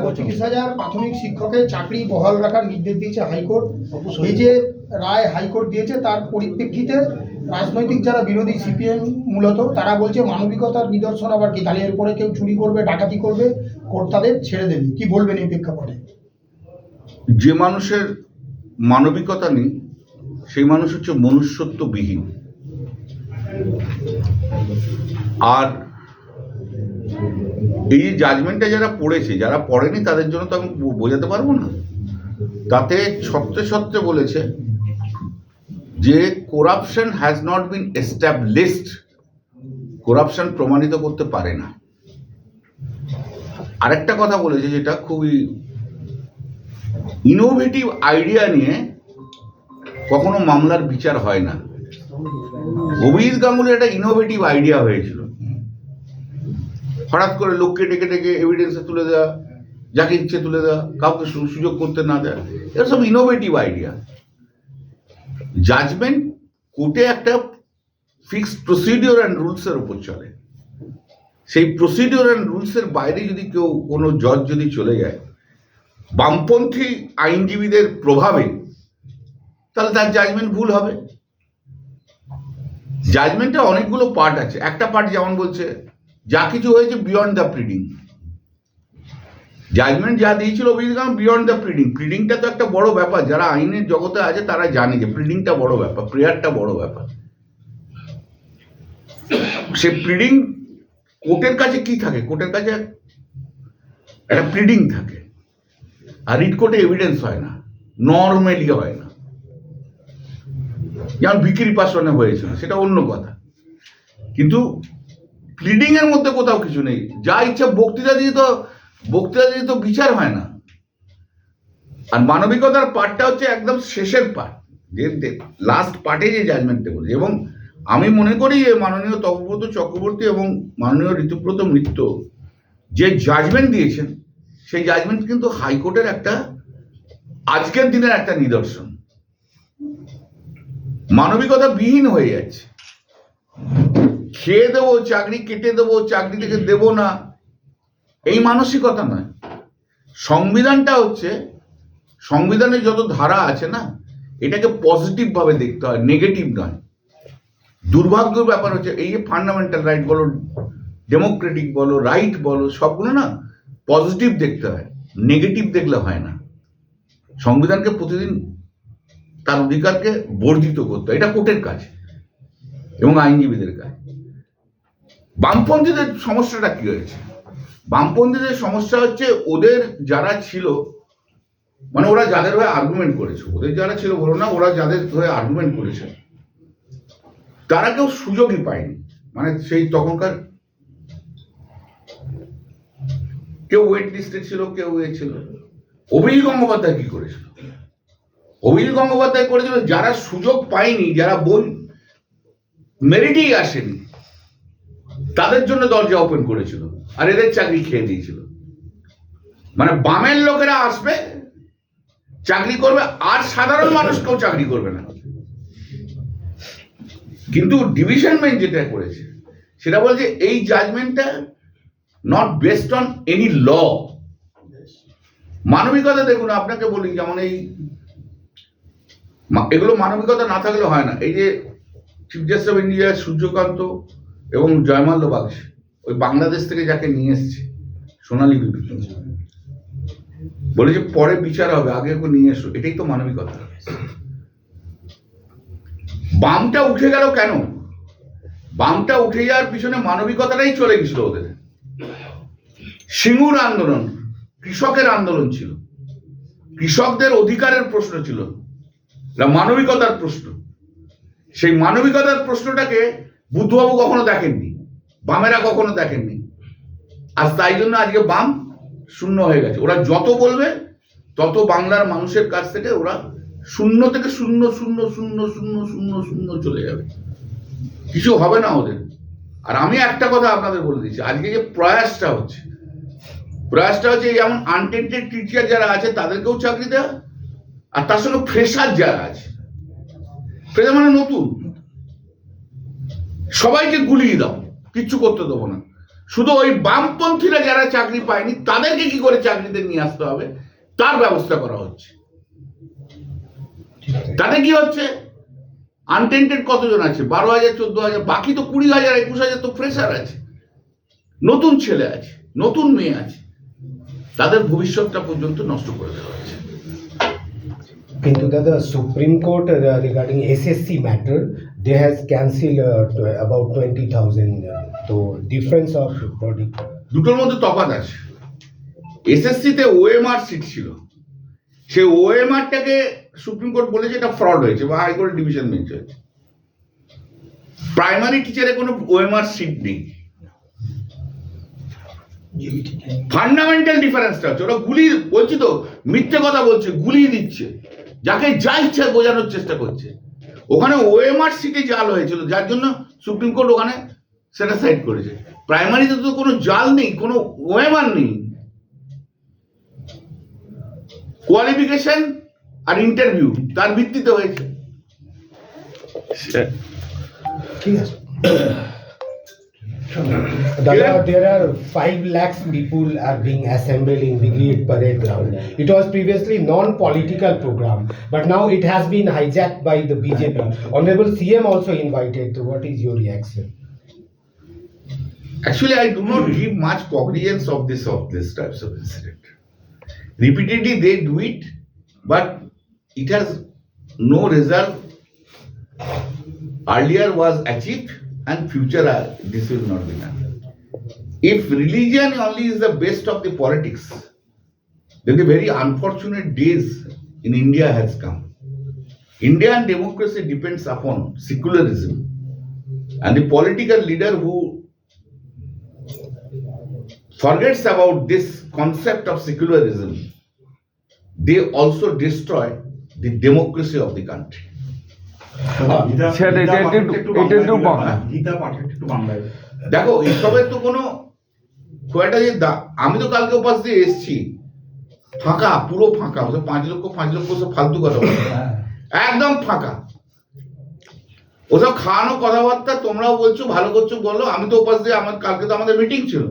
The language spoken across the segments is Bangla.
25,000 প্রাথমিক শিক্ষকের চাকরি বহাল রাখার নির্দেশ দিয়েছে হাইকোর্ট। এই যে রায় হাইকোর্ট দিয়েছে তার পরিপ্রেক্ষিতে রাজনৈতিক যারা বিরোধী সিপিএম মূলত তারা বলছে মানবিকতার নিদর্শন আবার কি, তাহলে এরপরে কেউ চুরি করবে ডাকাতি করবে কোর্ট তাদের ছেড়ে দেবে, কি বলবেন এই প্রেক্ষাপটে? যে মানুষের মানবিকতা নেই সেই মানুষ হচ্ছে মনুষ্যত্ববিহীন। আর এই যে জাজমেন্টটা যারা পড়েছে, যারা পড়েনি তাদের জন্য তো আমি বোঝাতে পারবো না। তাতে সত্যি সত্যি বলেছে যে corruption has not been established, corruption প্রমাণিত করতে পারে না। আরেকটা কথা বলেছে যেটা খুবই ইনোভেটিভ আইডিয়া নিয়ে কখনো মামলার বিচার হয় না। অভিজিৎ গাঙ্গুলির একটা ইনোভেটিভ আইডিয়া হয়েছিল, হঠাৎ করে লোককে ডেকে ডেকে এভিডেন্সে তুলে দেওয়া, যাকে ইচ্ছে তুলে দেওয়া, কাউকে সুযোগ করতে না দেওয়া, এটা সব ইনোভেটিভ আইডিয়া। জাজমেন্ট কোর্টে একটা ফিক্সড প্রসিডিওর অ্যান্ড রুলসের উপর চলে। সেই প্রসিডিওর অ্যান্ড রুলসের বাইরে যদি কেউ কোনো জজ যদি চলে যায় বামপন্থী আইনজীবীদের প্রভাবে, তাহলে তার জাজমেন্ট ভুল হবে। জাজমেন্টে অনেকগুলো পার্ট আছে। একটা পার্ট যেমন বলছে যা কিছু হয়েছে বিয়ন্ড দ্য প্রিডিং, জাজমেন্ট যা দিয়েছিল অভিজিৎ বিয়ন্ড দ্য প্রিডিং। প্রিডিংটা তো একটা বড় ব্যাপার, যারা আইনের জগতে আছে তারা জানে যে প্রিডিংটা বড় ব্যাপার, প্রেয়ারটা বড় ব্যাপার। সে প্রিডিং কোর্টের কাছে কি থাকে, কোর্টের কাছে একটা প্রিডিং থাকে, আর রিট কোর্টে এভিডেন্স হয় না, নর্মালি হয় না। যেমন বিক্রি পাশনে হয়েছিল সেটা অন্য কথা, কিন্তু প্লিডিং এর মধ্যে কোথাও কিছু নেই। যা ইচ্ছা বক্তৃতা দিয়ে তো বিচার হয় না। আর মানবিকতার পার্টটা হচ্ছে একদম শেষের পার্ট, যে লাস্ট পার্টে যে জাজমেন্টটা বলেছে। এবং আমি মনে করি যে মাননীয় তপব্রত চক্রবর্তী এবং মাননীয় ঋতুব্রত মিত্র যে জাজমেন্ট দিয়েছেন সেই জাজমেন্ট কিন্তু হাইকোর্টের একটা আজকের দিনের একটা নিদর্শন। মানবিকতা বিহীন হয়ে যাচ্ছে। খেয়ে দেবো চাকরি, কেটে দেবো চাকরি থেকে দেবো না, এই মানসিকতা নয়। সংবিধানটা হচ্ছে, সংবিধানের যত ধারা আছে না, এটাকে পজিটিভ ভাবে দেখতে হয়, নেগেটিভ নয়। দুর্ভাগ্যের ব্যাপার হচ্ছে এই যে ফান্ডামেন্টাল রাইট বলো, ডেমোক্রেটিক বলো, রাইট বলো, সবগুলো না পজিটিভ দেখতে হয়, নেগেটিভ দেখলে হয় না। সংবিধানকে প্রতিদিন তার অধিকারকে বর্ধিত করতে হয়, এটা কোর্টের কাজ এবং আইনজীবীদের কাজ। বামপন্থীদের সমস্যাটা কি হয়েছে? বামপন্থীদের সমস্যা হচ্ছে ওদের যারা ছিল, মানে ওরা যাদের হয়ে আর্গুমেন্ট করেছে, ওদের যারা ছিল বলো না, ওরা যাদের হয়ে আর্গুমেন্ট করেছে তারা কেউ সুযোগই পায়নি। মানে সেই তখনকার কেউ ওয়েট লিস্টে ছিল, কেউ এ ছিল। অভিজিৎ গঙ্গোপাধ্যায় কি করেছিল? অভিজিৎ গঙ্গোপাধ্যায় করেছিল যারা সুযোগ পায়নি, যারা বই মেরিটেই আসেনি, তাদের জন্য দরজা ওপেন করেছিল, আর এদের চাকরি খেয়ে দিয়েছিল। মানে বামের লোকেরা আসবে, চাকরি করবে, আর সাধারণ মানুষ কেউ চাকরি করবে না। কিন্তু ডিভিশন বেঞ্চ যেটা করেছে সেটা বলছে এই জাজমেন্টটা not based on any law. মানবিকতা দেখুন, আপনাকে বলি, যেমন এই এগুলো মানবিকতা না থাকলে হয় না। এই যে chief justice of India Suryakant এবং জয়মাল্য বাগচি, ওই বাংলাদেশ থেকে যাকে নিয়ে এসছে সোনালী বিবি, বলে যে পরে বিচার হবে, আগে ওকে নিয়ে এসো, এটাই তো মানবিকতা। বামটা উঠে গেল কেন? বামটা উঠে যাওয়ার পিছনে মানবিকতাটাই চলে গেছিল ওদের। সিঙ্গুর আন্দোলন, কৃষকের আন্দোলন ছিল, কৃষকদের অধিকারের প্রশ্ন ছিল, মানবিকতার প্রশ্ন। সেই মানবিকতার প্রশ্নটাকে বুদ্ধবাবু কখনো দেখেননি, বামেরা কখনো দেখেননি। আর তাই জন্য আজকে বাম শূন্য হয়ে গেছে। ওরা যত বলবে তত বাংলার মানুষের কাছ থেকে ওরা শূন্য থেকে শূন্য শূন্য শূন্য শূন্য শূন্য শূন্য চলে যাবে, কিছু হবে না ওদের। আর আমি একটা কথা আপনাদের বলে দিচ্ছি, আজকে যে প্রয়াসটা হচ্ছে যেমন আনটেন্টেড টিচার যারা আছে তাদেরকেও চাকরি দেওয়া, আর তার সঙ্গে ফ্রেশার যারা আছে, ফ্রেশার মানে নতুন, সবাইকে গুলিয়ে দাও, কিচ্ছু করতে দেবো না, শুধু ওই বামপন্থীরা যারা চাকরি পায়নি তাদেরকে কি করে চাকরিতে নিয়ে আসতে হবে তার ব্যবস্থা করা হচ্ছে। তাতে কি হচ্ছে, আনটেন্টেড কতজন আছে, 12,000 14,000, বাকি তো 20,000 21,000 তো ফ্রেশার আছে, নতুন ছেলে আছে, নতুন মেয়ে আছে, তাদের ভবিষ্যৎটা পর্যন্ত নষ্ট করে দেওয়া হচ্ছে। Into the Supreme Court regarding SSC matter, they has cancelled about 20,000. So difference of body. দুটোর মধ্যে তফাৎ আছে। এসএসসি তে ওএমআর সিট ছিল, সেই ওএমআরটাকে সুপ্রিম কোর্ট বলেছে এটা ফ্রড হয়েছে বা হাইকোর্ট ডিভিশন বেঞ্চ হয়েছে। প্রাইমারি টিচারে কোনো ওএমআর সিট নেই। ফান্ডামেন্টাল ডিফারেন্সটা হচ্ছে ওরা গুলি, বলছি তো মিথ্যে কথা বলছে, গুলিয়ে দিচ্ছে, যাকে যা ইচ্ছা বোঝানোর চেষ্টা করছে। ওখানে ওএমআর সিটে জাল হয়েছিল, যার জন্য সুপ্রিম কোর্ট ওখানে সেটা সাইড করেছে। প্রাইমারিতে তো কোনো জাল নেই, কোনো ওএমআর নেই, কোয়ালিফিকেশন আর ইন্টারভিউ তার ভিত্তিতে হয়েছে। There are 5 lakhs people are being assembled in Brigade Parade Ground. It was previously non-political program, but now it has been hijacked by the BJP. Honorable CM also invited. So what is your reaction? Actually, I do not give much cognizance of this types of incident. Repeatedly they do it, but it has no result. Earlier was achieved and future this will not be done. If religion only is the best of the politics, then the very unfortunate days in India has come. Indian democracy depends upon secularism, and the political leader who forgets about this concept of secularism, they also destroy the democracy of the country. দেখো এইসবের তো কোনো খুব একটা যে আমি তো কালকে উপাস দিয়ে এসছি, ফাঁকা, পুরো ফাঁকা, 5 লক্ষ সব ফালতু কথা বলে, একদম ফাঁকা। ওসব খাওয়ানো কথাবার্তা তোমরাও বলছো, ভালো করছো বলো, আমি তো উপাস দিয়ে, আমার কালকে তো আমাদের মিটিং ছিল,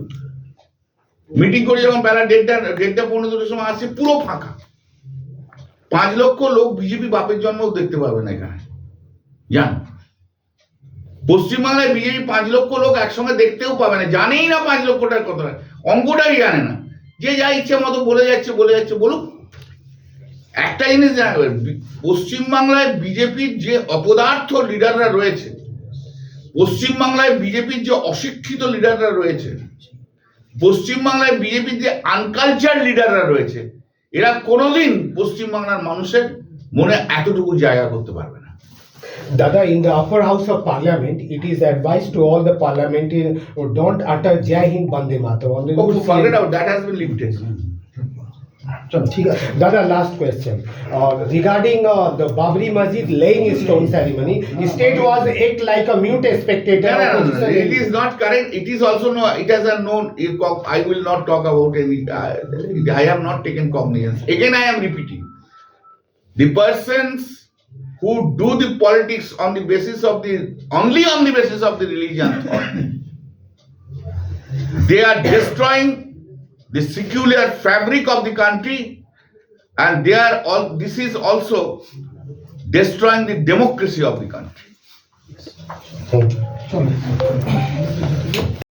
মিটিং করে যখন বেলা 1:30 15 সময় আসছে, পুরো ফাঁকা। 5 লক্ষ লোক বিজেপি বাপের জন্মও দেখতে পাবে না এখানে, জান। পশ্চিমবাংলায় বিজেপি 5 লক্ষ লোক একসঙ্গে দেখতেও পাবে না, জানেই না 5 লক্ষটার কথা, অঙ্কটাই জানে না। যে যা ইচ্ছে মতো বলে যাচ্ছে বলুক। একটা জিনিস জানবে, পশ্চিমবাংলায় বিজেপির যে অপদার্থ লিডাররা রয়েছে, পশ্চিমবাংলায় বিজেপির যে অশিক্ষিত লিডাররা রয়েছে, পশ্চিমবাংলায় বিজেপির যে আনকালচার লিডাররা রয়েছে, এরা কোনোদিন পশ্চিমবাংলার মানুষের মনে এতটুকু জায়গা করতে পারবে না। Dada, in the upper house of parliament, it is advised to all the parliamentarians don't utter Jai Hind Bande Mataram. Forget out, that has been lifted. Dada, last question. Regarding the Babri Masjid laying stone ceremony, the state was act like a mute spectator. No. It is not correct. It is also no. It has a known. I will not talk about any. I have not taken cognizance. Again, I am repeating. The persons who do the politics on the basis of only on the basis of the religion, they are destroying the secular fabric of the country, and this is also destroying the democracy of the country.